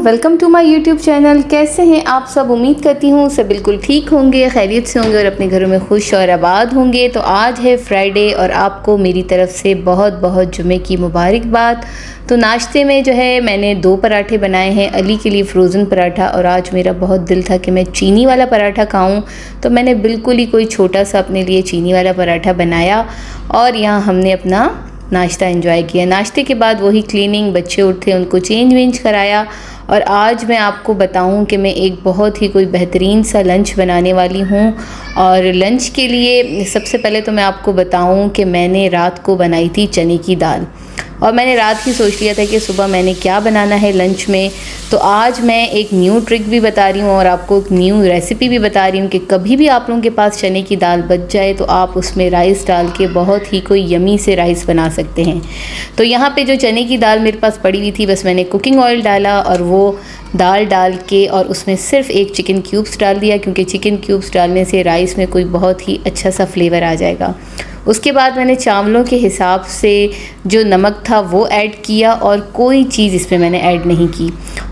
Welcome to my YouTube channel. कैसे हैं आप सब? उम्मीद करती हूँ सब बिल्कुल ठीक होंगे, खैरियत से होंगे और अपने घरों में खुश और आबाद होंगे। तो आज है फ्राइडे और आपको मेरी तरफ से बहुत बहुत जुमे की मुबारकबाद। तो नाश्ते में जो है मैंने 2 पराठे बनाए हैं, अली के लिए फ्रोज़न पराठा, और आज मेरा बहुत दिल था कि मैं चीनी वाला पराठा खाऊं, तो मैंने बिल्कुल ही कोई छोटा सा अपने लिए चीनी वाला पराठा बनाया और यहाँ हमने अपना नाश्ता एंजॉय किया। नाश्ते के बाद वही क्लीनिंग, बच्चे उठे उनको चेंज वेंज कराया और आज मैं आपको बताऊं कि मैं एक बहुत ही कोई बेहतरीन सा लंच बनाने वाली हूं। और लंच के लिए सबसे पहले तो मैं आपको बताऊं कि मैंने रात को बनाई थी चने की दाल और मैंने रात ही सोच लिया था कि सुबह मैंने क्या बनाना है लंच में। तो आज मैं एक न्यू ट्रिक भी बता रही हूँ और आपको एक न्यू रेसिपी भी बता रही हूँ कि कभी भी आप लोगों के पास चने की दाल बच जाए तो आप उसमें राइस डाल के बहुत ही कोई यमी से राइस बना सकते हैं। तो यहाँ पे जो चने की दाल मेरे पास पड़ी हुई थी, बस मैंने कुकिंग ऑयल डाला और वो दाल डाल के और उसमें सिर्फ एक चिकन क्यूब्स डाल दिया, क्योंकि चिकन क्यूब्स डालने से राइस में कोई बहुत ही अच्छा सा फ्लेवर आ जाएगा। उसके बाद मैंने चावलों के हिसाब से जो नमक था वो ऐड किया और कोई चीज़ इसमें मैंने ऐड नहीं की।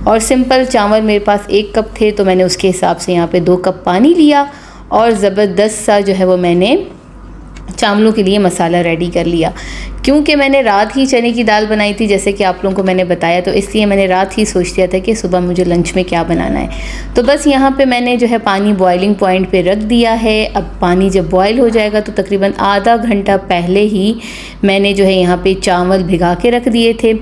और सिंपल चावल मेरे पास 1 कप थे तो मैंने उसके हिसाब से यहाँ पे 2 कप पानी लिया और ज़बरदस्त सा जो है वो मैंने चावलों के लिए मसाला रेडी कर लिया। क्योंकि मैंने रात ही चने की दाल बनाई थी जैसे कि आप लोगों को मैंने बताया, तो इसलिए मैंने रात ही सोच लिया था कि सुबह मुझे लंच में क्या बनाना है। तो बस यहाँ पे मैंने जो है पानी बॉइलिंग पॉइंट पे रख दिया है। अब पानी जब बॉयल हो जाएगा तो तकरीबन आधा घंटा पहले ही मैंने जो है यहाँ पे चावल भिगा के रख दिए थे।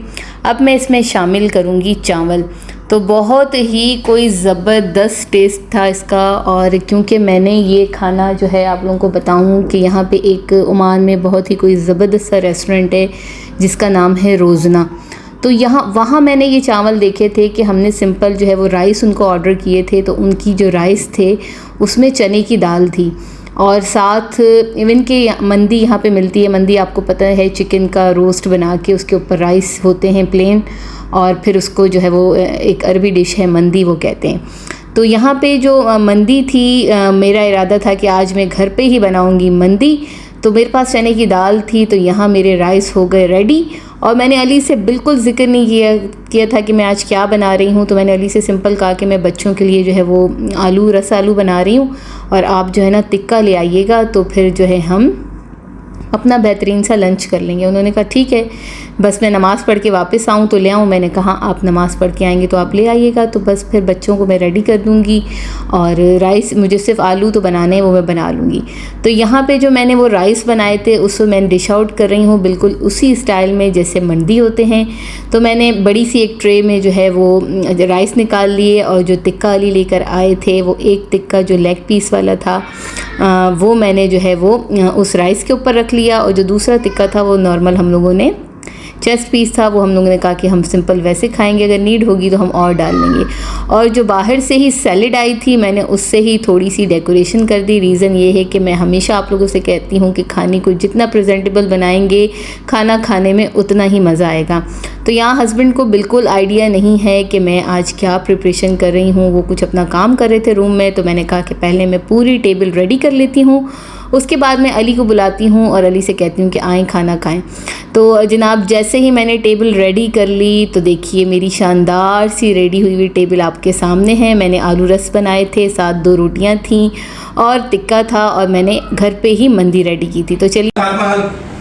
अब मैं इसमें शामिल करूँगी चावल। तो बहुत ही कोई ज़बरदस्त टेस्ट था इसका। और क्योंकि मैंने ये खाना जो है आप लोगों को बताऊं कि यहाँ पे एक ओमान में बहुत ही कोई ज़बरदस्त सा रेस्टोरेंट है जिसका नाम है रोज़ना। तो वहाँ मैंने ये चावल देखे थे कि हमने सिंपल जो है वो राइस उनको ऑर्डर किए थे, तो उनकी जो राइस थे उसमें चने की दाल थी और साथ इवन के मंदी यहाँ पे मिलती है। मंदी आपको पता है, चिकन का रोस्ट बना के उसके ऊपर राइस होते हैं प्लेन, और फिर उसको जो है वो एक अरबी डिश है मंदी वो कहते हैं। तो यहाँ पे जो मंदी थी, मेरा इरादा था कि आज मैं घर पे ही बनाऊँगी मंदी। तो मेरे पास चने की दाल थी तो यहाँ मेरे राइस हो गए रेडी। और मैंने अली से बिल्कुल ज़िक्र नहीं किया था कि मैं आज क्या बना रही हूँ। तो मैंने अली से सिंपल कहा कि मैं बच्चों के लिए जो है वो रस आलू बना रही हूँ और आप जो है ना टिक्का ले आइएगा, तो फिर जो है हम अपना बेहतरीन सा लंच कर लेंगे। उन्होंने कहा ठीक है, बस मैं नमाज़ पढ़ के वापस आऊँ तो ले आऊँ। मैंने कहा आप नमाज़ पढ़ के आएंगे तो आप ले आइएगा, तो बस फिर बच्चों को मैं रेडी कर दूँगी और राइस मुझे सिर्फ आलू तो बनाने हैं वो मैं बना लूँगी। तो यहाँ पे जो मैंने वो राइस बनाए थे उसको मैं डिश आउट कर रही हूँ बिल्कुल उसी स्टाइल में जैसे मंदी होते हैं। तो मैंने बड़ी सी एक ट्रे में जो है वो राइस निकाल लिए और जो टिक्का अली लेकर आए थे वो एक टिक्का जो लेग पीस वाला था वो मैंने जो है वो उस राइस के ऊपर रख लिया, और जो दूसरा टिक्का था वो नॉर्मल हम लोगों ने चेस्ट पीस था, वो हम लोगों ने कहा कि हम सिंपल वैसे खाएंगे, अगर नीड होगी तो हम और डाल लेंगे। और जो बाहर से ही सैलेड आई थी मैंने उससे ही थोड़ी सी डेकोरेशन कर दी। रीज़न ये है कि मैं हमेशा आप लोगों से कहती हूँ कि खाने को जितना प्रेजेंटेबल बनाएंगे खाना खाने में उतना ही मज़ा आएगा। तो यहाँ हस्बैंड को बिल्कुल आइडिया नहीं है कि मैं आज क्या प्रिपरेशन कर रही हूँ। वो कुछ अपना काम कर रहे थे रूम में, तो मैंने कहा कि पहले मैं पूरी टेबल रेडी कर लेती हूँ, उसके बाद मैं अली को बुलाती हूँ और अली से कहती हूँ कि आएँ खाना खाएं। तो जनाब जैसे ही मैंने टेबल रेडी कर ली तो देखिए मेरी शानदार सी रेडी हुई हुई टेबल आपके सामने है। मैंने आलू रस बनाए थे, साथ 2 रोटियाँ थीं और टिक्का था, और मैंने घर पे ही मंदी रेडी की थी। तो चलिए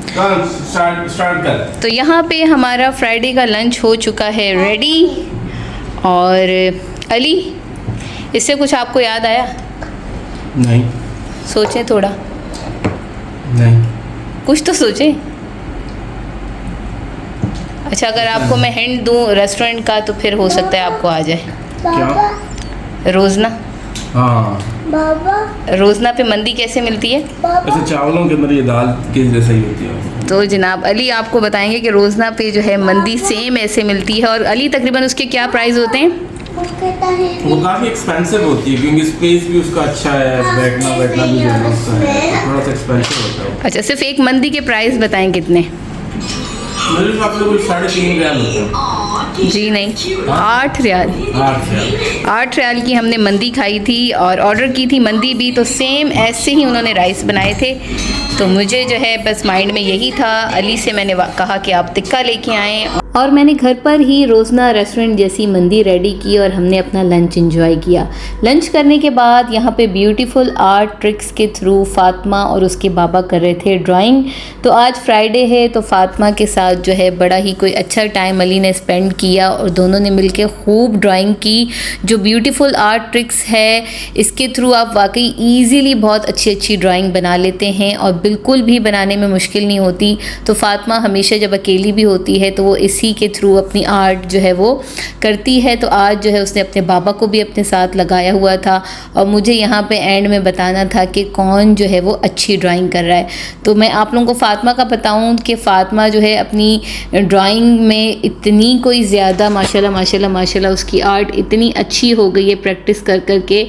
स्टार्ट कर। तो यहाँ पे हमारा फ्राइडे का लंच हो चुका है रेडी। और अली, इससे कुछ आपको याद आया? नहीं। सोचें थोड़ा, नहीं कुछ तो सोचें। अच्छा, अगर आपको मैं हिंट दूं रेस्टोरेंट का तो फिर हो सकता है आपको आ जाए। क्या? रोज़ना। हाँ बाबा, रोज़ना पे मंदी कैसे मिलती है? ऐसे चावलों के अंदर ये दाल किस जैसा ही होती है। तो जनाब अली आपको बताएंगे कि रोज़ना पे जो है मंदी सेम ऐसे मिलती है। और अली तकरीबन उसके क्या प्राइस होते हैं? वो काफ़ी एक्सपेंसिव होती है क्योंकि स्पेस भी उसका अच्छा है, बैठना भी जो है उसका है, थोड़ा सा एक्सपेंसिव होता है। अच्छा, सिर्फ एक मंदी के प्राइस बताएं कितने? मेरे हिसाब से कुछ 3.5 रियाल होते हैं। जी नहीं, 8 रियाल। 8 रियाल की हमने मंदी खाई थी और ऑर्डर की थी मंदी भी, तो सेम ऐसे ही उन्होंने राइस बनाए थे। तो मुझे जो है बस माइंड में यही था। अली से मैंने कहा कि आप टिक्का लेके आएँ और मैंने घर पर ही रोज़ना रेस्टोरेंट जैसी मंदी रेडी की और हमने अपना लंच एंजॉय किया। लंच करने के बाद यहाँ पे ब्यूटीफुल आर्ट ट्रिक्स के थ्रू फ़ातिमा और उसके बाबा कर रहे थे ड्राइंग। तो आज फ्राइडे है तो फ़ातिमा के साथ जो है बड़ा ही कोई अच्छा टाइम अली ने स्पेंड किया और दोनों ने मिलकर खूब ड्राइंग की। जो ब्यूटीफुल आर्ट ट्रिक्स है इसके थ्रू आप वाकई ईज़िली बहुत अच्छी ड्राइंग बना लेते हैं और बिल्कुल भी बनाने में मुश्किल नहीं होती। तो फ़ातिमा हमेशा जब अकेली भी होती है तो वो इसी के थ्रू अपनी आर्ट जो है वो करती है। तो आज जो है उसने अपने बाबा को भी अपने साथ लगाया हुआ था और मुझे यहाँ पे एंड में बताना था कि कौन जो है वो अच्छी ड्राइंग कर रहा है। तो मैं आप लोगों को फ़ातिमा का बताऊँ कि फ़ातिमा जो है अपनी ड्राइंग में इतनी कोई ज़्यादा माशाल्लाह उसकी आर्ट इतनी अच्छी हो गई है प्रैक्टिस कर कर के।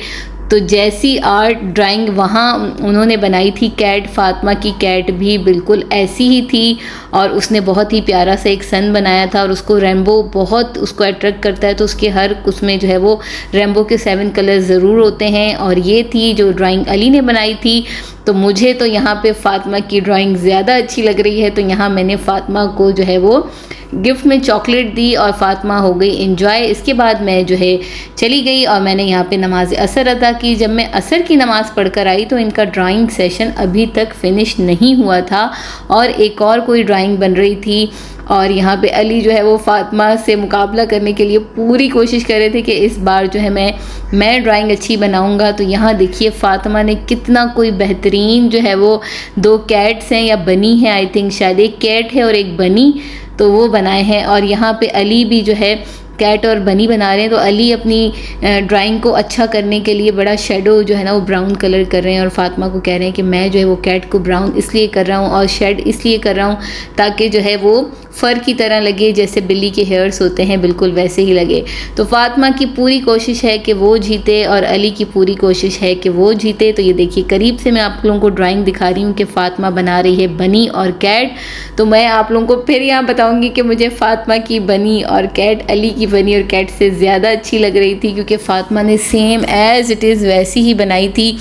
तो जैसी आर्ट ड्राइंग वहाँ उन्होंने बनाई थी कैट, फ़ातिमा की कैट भी बिल्कुल ऐसी ही थी और उसने बहुत ही प्यारा सा एक सन बनाया था और उसको रेनबो बहुत उसको अट्रैक्ट करता है। तो उसके हर उसमें जो है वो रेनबो के 7 कलर ज़रूर होते हैं और ये थी जो ड्राइंग अली ने बनाई थी। तो मुझे तो यहाँ पे फ़ातिमा की ड्राइंग ज़्यादा अच्छी लग रही है। तो यहाँ मैंने फ़ातिमा को जो है वो गिफ्ट में चॉकलेट दी और फ़ातिमा हो गई एंजॉय। इसके बाद मैं जो है चली गई और मैंने यहाँ पे नमाज असर अदा की। जब मैं असर की नमाज़ पढ़कर आई तो इनका ड्राइंग सेशन अभी तक फिनिश नहीं हुआ था और एक और कोई ड्राइंग बन रही थी और यहाँ पे अली जो है वो फ़ातिमा से मुकाबला करने के लिए पूरी कोशिश कर रहे थे कि इस बार जो है मैं ड्राइंग अच्छी बनाऊँगा। तो यहाँ देखिए फ़ातिमा ने कितना कोई बेहतरीन जो है वो 2 कैट्स हैं या बनी है, आई थिंक शायद एक कैट है और एक बनी, तो वो बनाए हैं। और यहाँ पे अली भी जो है कैट और बनी बना रहे हैं। तो अली अपनी ड्राइंग को अच्छा करने के लिए बड़ा शेडो जो है ना वो ब्राउन कलर कर रहे हैं और फ़ातिमा को कह रहे हैं कि मैं जो है वो कैट को ब्राउन इसलिए कर रहा हूँ और शेड इसलिए कर रहा हूँ ताकि जो है वो फ़र की तरह लगे, जैसे बिल्ली के हेयर्स होते हैं बिल्कुल वैसे ही लगे। तो फ़ातिमा की पूरी कोशिश है कि वो जीते और अली की पूरी कोशिश है कि वो जीते। तो ये देखिए करीब से मैं आप लोगों को ड्राइंग दिखा रही हूँ कि फ़ातिमा बना रही है बनी और कैट। तो मैं आप लोगों को फिर यहाँ बताऊँगी कि मुझे फ़ातिमा की बनी और कैट अली की बनी और कैट से ज़्यादा अच्छी लग रही थी क्योंकि फ़ातिमा ने सेम एज़ इट इज़ वैसी ही बनाई थी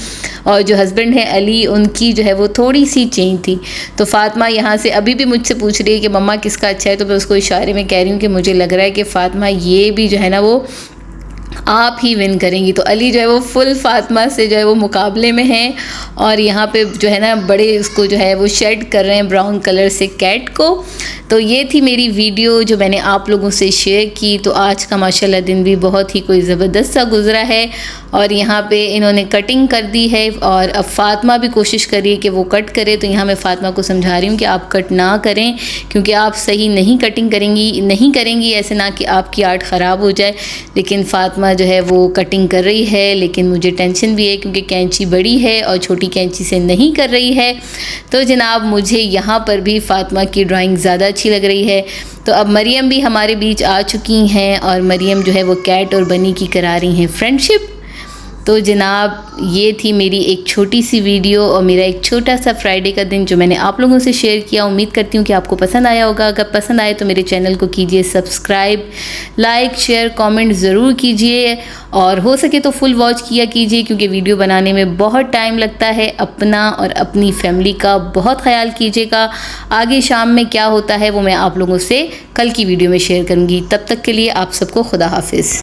और जो हस्बैंड है अली उनकी जो है वो थोड़ी सी चेंज थी। तो फ़ातिमा यहाँ से अभी भी मुझसे पूछ रही है कि मम्मा किसका अच्छा है। तो मैं उसको इशारे में कह रही हूँ कि मुझे लग रहा है कि फ़ातिमा ये भी जो है ना वो आप ही विन करेंगी। तो अली जो है वो फुल फ़ातिमा से जो है वो मुकाबले में हैं और यहाँ पे जो है ना बड़े उसको जो है वो शेड कर रहे हैं ब्राउन कलर से कैट को। तो ये थी मेरी वीडियो जो मैंने आप लोगों से शेयर की। तो आज का माशाल्लाह दिन भी बहुत ही कोई ज़बरदस्त सा गुज़रा है और यहाँ पे इन्होंने कटिंग कर दी है और अब फ़ातिमा भी कोशिश कर रही है कि वो कट करे। तो यहाँ मैं फ़ातिमा को समझा रही हूँ कि आप कट ना करें क्योंकि आप सही नहीं कटिंग नहीं करेंगी ऐसे ना कि आपकी आर्ट ख़राब हो जाए। लेकिन फ़ातिमा जो है वो कटिंग कर रही है लेकिन मुझे टेंशन भी है क्योंकि कैंची बड़ी है और छोटी कैंची से नहीं कर रही है। तो जनाब मुझे यहाँ पर भी फ़ातिमा की ड्राइंग ज़्यादा अच्छी लग रही है। तो अब मरियम भी हमारे बीच आ चुकी हैं और मरियम जो है वो कैट और बनी की करा रही हैं फ्रेंडशिप। तो जनाब ये थी मेरी एक छोटी सी वीडियो और मेरा एक छोटा सा फ्राइडे का दिन जो मैंने आप लोगों से शेयर किया। उम्मीद करती हूँ कि आपको पसंद आया होगा। अगर पसंद आए तो मेरे चैनल को कीजिए सब्सक्राइब, लाइक, शेयर, कमेंट ज़रूर कीजिए और हो सके तो फुल वॉच किया कीजिए क्योंकि वीडियो बनाने में बहुत टाइम लगता है। अपना और अपनी फैमिली का बहुत ख्याल कीजिएगा। आगे शाम में क्या होता है वो मैं आप लोगों से कल की वीडियो में शेयर करूँगी। तब तक के लिए आप सबको खुदा हाफिज़।